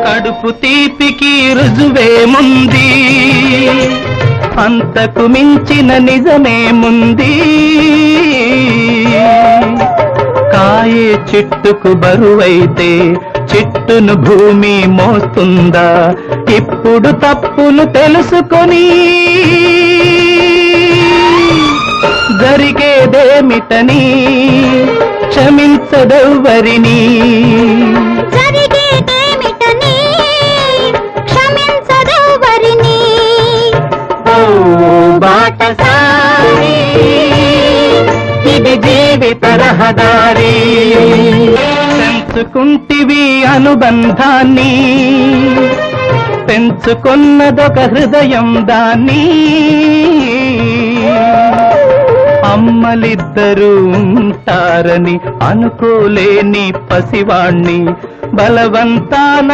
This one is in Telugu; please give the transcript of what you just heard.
కడుపు తీపికి రుజువేముంది, అంతకు మించిన నిజమేముంది. కాయే చెట్టుకు బరువైతే చెట్టును భూమి మోస్తుందా? ఇప్పుడు తప్పులు తెలుసుకొని జరిగేదేమిటని క్షమించదెవ్వరిని. ఓ బాటసారి, ఇది జీవిత రహదారి. పెంచుకుంటివి అనుబంధాన్ని, పెంచుకున్నదొక హృదయం దాన్ని. అమ్మలిద్దరూ ఉంటారని అనుకోలేని పసివాణ్ణి బలవంతాన